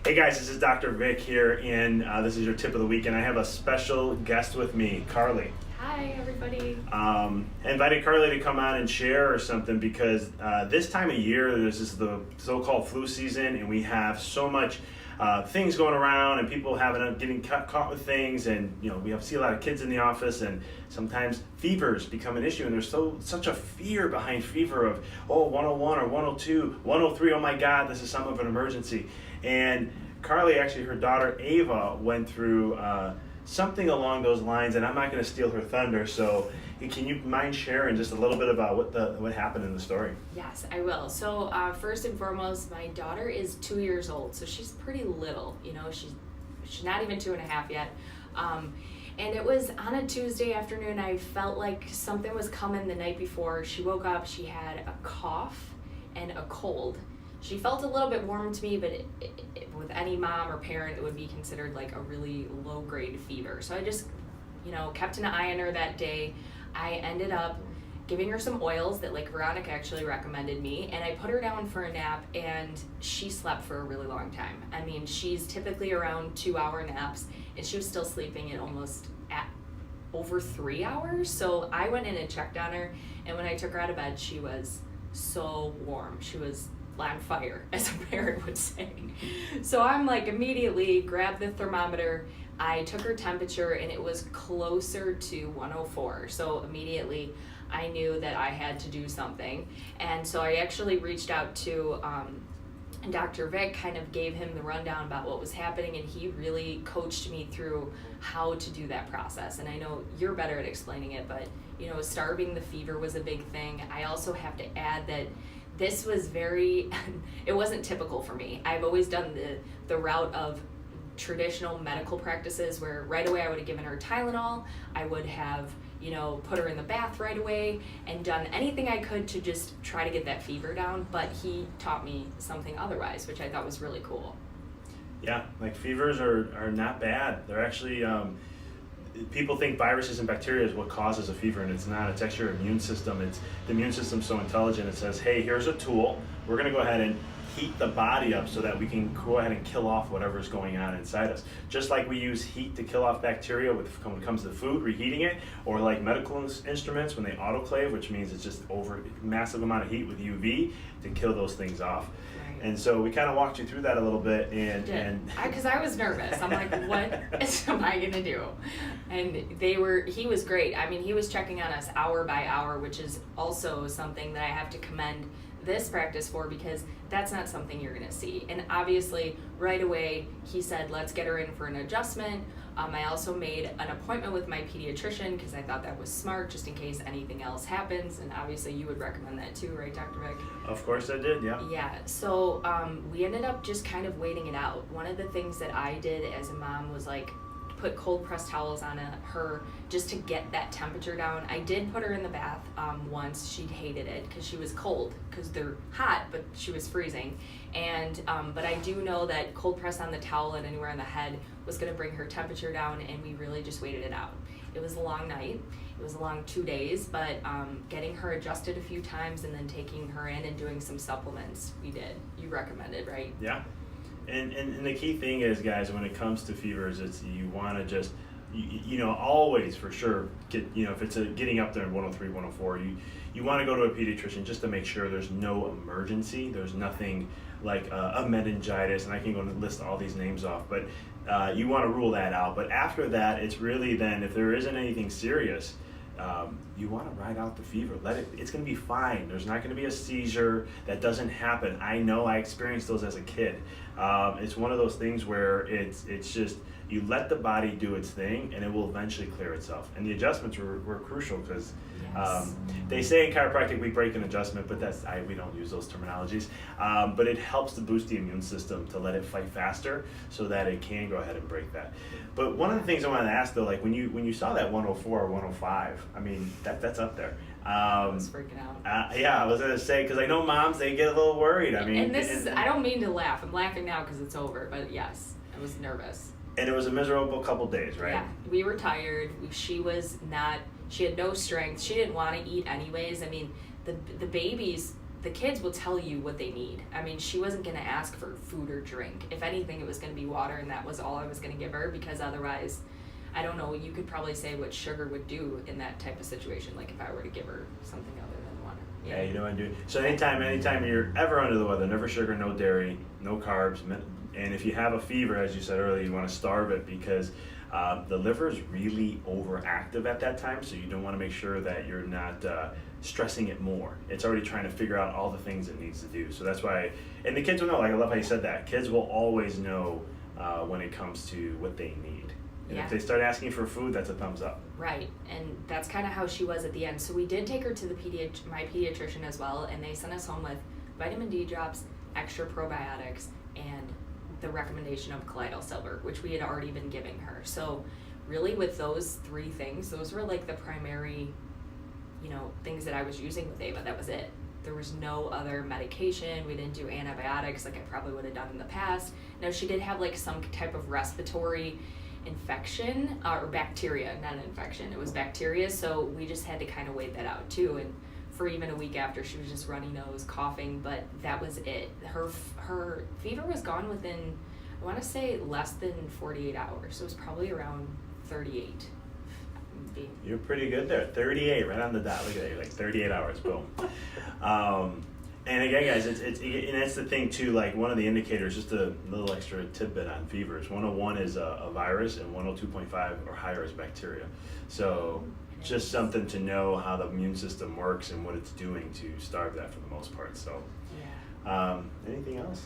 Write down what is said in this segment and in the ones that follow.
Hey guys, this is Dr. Vic here, and this is your tip of the week, and I have a special guest with me, Carly. Hi, everybody. I invited Carly to come on and share or something because this time of year, this the so-called flu season, and we have so much things going around, and people getting caught with things, and we see a lot of kids in the office, and sometimes fevers become an issue, and there's such a fear behind fever of 101 or 102, 103. Oh my God, this is some of an emergency. And Carly, actually, her daughter Ava went through something along those lines, and I'm not going to steal her thunder. So, can you mind sharing just a little bit about what happened in the story? Yes, I will. So, first and foremost, my daughter is 2 years old, so she's pretty little. She's not even 2.5 yet. And it was on a Tuesday afternoon. I felt like something was coming the night before. She woke up. She had a cough and a cold. She felt a little bit warm to me, but with any mom or parent, it would be considered like a really low-grade fever. So I just, kept an eye on her that day. I ended up giving her some oils that Veronica actually recommended me, and I put her down for a nap, and she slept for a really long time. I mean, she's typically around 2-hour naps, and she was still sleeping at almost at over 3 hours. So I went in and checked on her, and when I took her out of bed, she was so warm. She was on fire, as a parent would say. So I'm immediately grabbed the thermometer. I took her temperature, and it was closer to 104. So immediately I knew that I had to do something. And so I actually reached out to Dr. Vic, kind of gave him the rundown about what was happening, and he really coached me through how to do that process. And I know you're better at explaining it, but starving the fever was a big thing. I also have to add that this was it wasn't typical for me. I've always done the route of traditional medical practices where right away I would have given her Tylenol. I would have, put her in the bath right away and done anything I could to just try to get that fever down. But he taught me something otherwise, which I thought was really cool. Yeah, fevers are not bad. They're actually, people think viruses and bacteria is what causes a fever, and it's not. It's actually your immune system. The immune system's so intelligent. It says, hey, here's a tool. We're going to go ahead and heat the body up so that we can go ahead and kill off whatever's going on inside us. Just like we use heat to kill off bacteria when it comes to food, reheating it, or like medical instruments when they autoclave, which means it's just over massive amount of heat with UV to kill those things off. And so we kind of walked you through that a little bit, because I was nervous. I'm like, what am I gonna do? And he was great. I mean, he was checking on us hour by hour, which is also something that I have to commend this practice for, because that's not something you're gonna see. And obviously, right away, he said, let's get her in for an adjustment. I also made an appointment with my pediatrician because I thought that was smart, just in case anything else happens. And obviously, you would recommend that too, right, Dr. Vic? Of course I did, yeah. Yeah, so we ended up just kind of waiting it out. One of the things that I did as a mom was put cold pressed towels on her just to get that temperature down. I did put her in the bath once. She hated it because she was cold, because they're hot, but she was freezing. And but I do know that cold press on the towel and anywhere on the head was going to bring her temperature down, and we really just waited it out. It was a long night. It was a long 2 days, but getting her adjusted a few times and then taking her in and doing some supplements, we did. You recommended, right? Yeah. And the key thing is, guys, when it comes to fevers, it's you want to just, always for sure get, if it's getting up there in 103, 104, you want to go to a pediatrician just to make sure there's no emergency. There's nothing like a meningitis, and I can go and list all these names off, but you want to rule that out. But after that, it's really then, if there isn't anything serious, you want to ride out the fever. It's going to be fine. There's not going to be a seizure. That doesn't happen. I know, I experienced those as a kid. It's one of those things where it's just, you let the body do its thing, and it will eventually clear itself. And the adjustments were crucial because they say in chiropractic we break an adjustment, but we don't use those terminologies. But it helps to boost the immune system to let it fight faster so that it can go ahead and break that. But one of the things I wanted to ask though, when you saw that 104 or 105, I mean that's up there. I was freaking out. Yeah, I was gonna say, because I know moms, they get a little worried. I mean, I don't mean to laugh. I'm laughing now because it's over. But yes, I was nervous. And it was a miserable couple days, right? Yeah, we were tired. She had no strength. She didn't want to eat anyways. I mean, the babies the kids will tell you what they need. I mean, she wasn't going to ask for food or drink. If anything, it was going to be water, and that was all I was going to give her, because otherwise, I don't know, you could probably say what sugar would do in that type of situation, like if I were to give her something other than water. Yeah, you know what I do. So anytime you're ever under the weather, never sugar, no dairy, no carbs, and if you have a fever, as you said earlier, you want to starve it, because the liver is really overactive at that time, so you don't want to make sure that you're not stressing it more. It's already trying to figure out all the things it needs to do. So that's why, and the kids will know, like I love how you said that. Kids will always know when it comes to what they need. And if they start asking for food, that's a thumbs up. Right, and that's kind of how she was at the end. So we did take her to the my pediatrician as well, and they sent us home with vitamin D drops, extra probiotics, and the recommendation of colloidal silver, which we had already been giving her. So really with those 3 things, those were like the primary, things that I was using with Ava. That was it. There was no other medication. We didn't do antibiotics like I probably would have done in the past. Now, she did have like some type of respiratory infection, or bacteria, not an infection. It was bacteria, so we just had to kind of wait that out too. And for even a week after, she was just runny nose, coughing, but that was it. Her fever was gone within, I want to say, less than 48 hours. So it was probably around 38. You're pretty good there. 38, right on the dot. Look at that, like 38 hours, boom. And again, guys, and that's the thing too. Like one of the indicators, just a little extra tidbit on fevers. 101 is a virus, and 102.5 or higher is bacteria. So just something to know how the immune system works and what it's doing to starve that for the most part. So, anything else?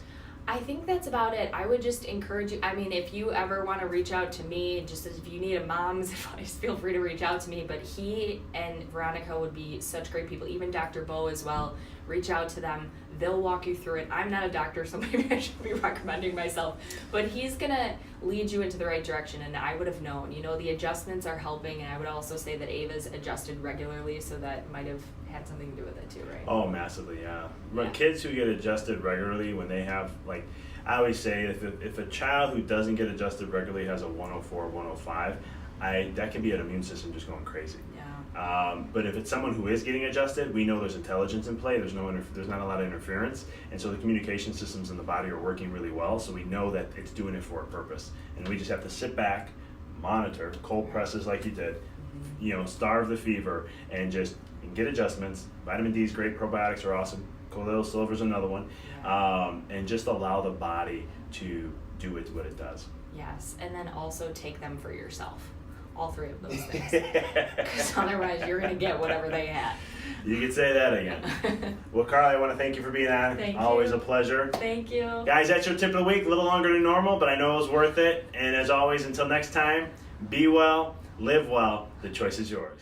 I think that's about it. I would just encourage you. I mean, if you ever want to reach out to me, just if you need a mom's advice, feel free to reach out to me. But he and Veronica would be such great people. Even Dr. Bo as well. Reach out to them. They'll walk you through it. I'm not a doctor, so maybe I should be recommending myself. But he's going to lead you into the right direction, and I would have known. The adjustments are helping, and I would also say that Ava's adjusted regularly, so that might have had something to do with it too, right? Oh, massively, yeah. But kids who get adjusted regularly, when they have, like, I always say, if a child who doesn't get adjusted regularly has a 104, 105, that can be an immune system just going crazy. Yeah. But if it's someone who is getting adjusted, we know there's intelligence in play. There's not a lot of interference, and so the communication systems in the body are working really well. So we know that it's doing it for a purpose, and we just have to sit back, monitor, cold presses like you did, starve the fever, and get adjustments. Vitamin D is great. Probiotics are awesome. Colloidal silver is another one, and just allow the body to do what it does. Yes, and then also take them for yourself. All 3 of those things. Because otherwise you're going to get whatever they had. You could say that again. Well, Carly, I want to thank you for being on. Thank Always you. a pleasure. Thank you. Guys, that's your tip of the week. A little longer than normal, but I know it was worth it. And as always, until next time, be well, live well. The choice is yours.